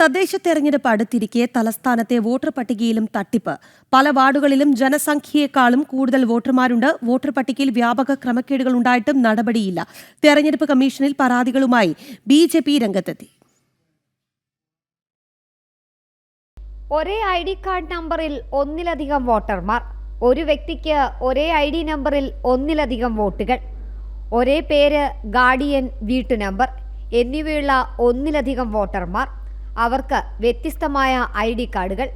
തദ്ദേശ തെരഞ്ഞെടുപ്പ് അടുത്തിരിക്കെ തലസ്ഥാനത്തെ വോട്ടർ പട്ടികയിലും തട്ടിപ്പ്. പല വാർഡുകളിലും ജനസംഖ്യയെക്കാളും കൂടുതൽ വോട്ടർമാരുണ്ട്. വോട്ടർ പട്ടികയിൽ വ്യാപക ക്രമക്കേടുകൾ ഉണ്ടായിട്ടും നടപടിയില്ല. തെരഞ്ഞെടുപ്പ് കമ്മീഷനിൽ പരാതികളുമായി BJP രംഗത്തെത്തി. ഒരേ ID കാർഡ് നമ്പറിൽ ഒന്നിലധികം വോട്ടർമാർ, ഒരു വ്യക്തിക്ക് ഒരേ ID നമ്പറിൽ ഒന്നിലധികം വോട്ടുകൾ, ഒരേ പേര്, ഗാർഡിയൻ, വീട്ടുനമ്പർ എന്നിവയുള്ള ഒന്നിലധികം വോട്ടർമാർ, അവർക്ക് വ്യത്യസ്തമായ ID കാർഡുകൾ.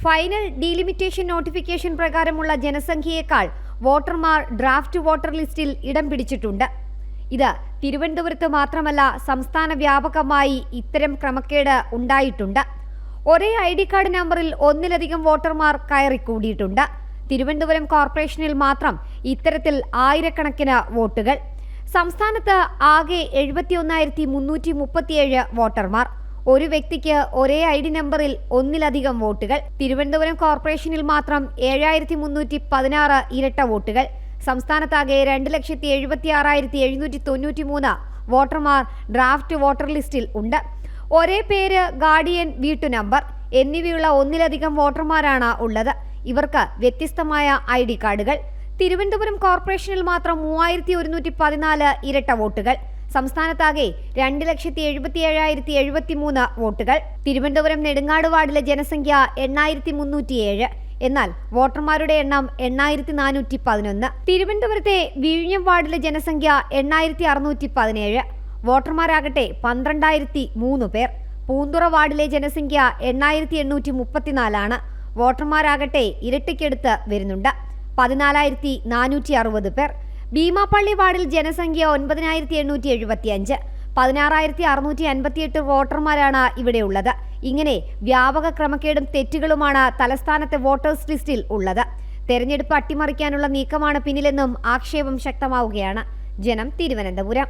ഫൈനൽ ഡീലിമിറ്റേഷൻ നോട്ടിഫിക്കേഷൻ പ്രകാരമുള്ള ജനസംഖ്യയേക്കാൾ വോട്ടർമാർ ഡ്രാഫ്റ്റ് വോട്ടർ ലിസ്റ്റിൽ ഇടം പിടിച്ചിട്ടുണ്ട്. ഇത് തിരുവനന്തപുരത്ത് മാത്രമല്ല, സംസ്ഥാന വ്യാപകമായി ഇത്തരം ക്രമക്കേട് ഉണ്ടായിട്ടുണ്ട്. ഒരേ ID കാർഡ് നമ്പറിൽ ഒന്നിലധികം വോട്ടർമാർ കയറിക്കൂടിയിട്ടുണ്ട്. തിരുവനന്തപുരം കോർപ്പറേഷനിൽ മാത്രം ഇത്തരത്തിൽ ആയിരക്കണക്കിന് വോട്ടുകൾ. സംസ്ഥാനത്ത് ആകെ 71,337 വോട്ടർമാർ, ഒരു വ്യക്തിക്ക് ഒരേ ID നമ്പറിൽ ഒന്നിലധികം വോട്ടുകൾ. തിരുവനന്തപുരം കോർപ്പറേഷനിൽ മാത്രം 7,316 ഇരട്ട വോട്ടുകൾ. സംസ്ഥാനത്താകെ 2,76,793 വോട്ടർമാർ ഡ്രാഫ്റ്റ് വോട്ടർ ലിസ്റ്റിൽ ഉണ്ട്. ഒരേ പേര്, ഗാർഡിയൻ, വീട്ടുനമ്പർ എന്നിവയുള്ള ഒന്നിലധികം വോട്ടർമാരാണ് ഉള്ളത്. ഇവർക്ക് വ്യത്യസ്തമായ ID കാർഡുകൾ. തിരുവനന്തപുരം കോർപ്പറേഷനിൽ മാത്രം 3,114 ഇരട്ട വോട്ടുകൾ. സംസ്ഥാനത്താകെ 2,77,073 വോട്ടുകൾ. തിരുവനന്തപുരം നെടുങ്ങാട് വാർഡിലെ ജനസംഖ്യ 8,307. എന്നാൽ വോട്ടർമാരുടെ എണ്ണം 8,411. തിരുവനന്തപുരത്തെ വിഴിഞ്ഞം വാർഡിലെ ജനസംഖ്യ 8,617. വോട്ടർമാരാകട്ടെ 12,003 പേർ. പൂന്തുറ വാർഡിലെ ജനസംഖ്യ 8,834 വോട്ടർമാരാകട്ടെ ഇരട്ടിക്കടുത്ത് വരുന്നുണ്ട്, 14,460 പേർ. ഭീമാപ്പള്ളി വാർഡിൽ ജനസംഖ്യ 9,875. 16,658 വോട്ടർമാരാണ് ഇവിടെയുള്ളത്. ഇങ്ങനെ വ്യാപക ക്രമക്കേടും തെറ്റുകളുമാണ് തലസ്ഥാനത്തെ വോട്ടേഴ്സ് ലിസ്റ്റിൽ ഉള്ളത്. തെരഞ്ഞെടുപ്പ് അട്ടിമറിക്കാനുള്ള നീക്കമാണ് പിന്നിലെന്നും ആക്ഷേപം ശക്തമാവുകയാണ്. ജനം, തിരുവനന്തപുരം.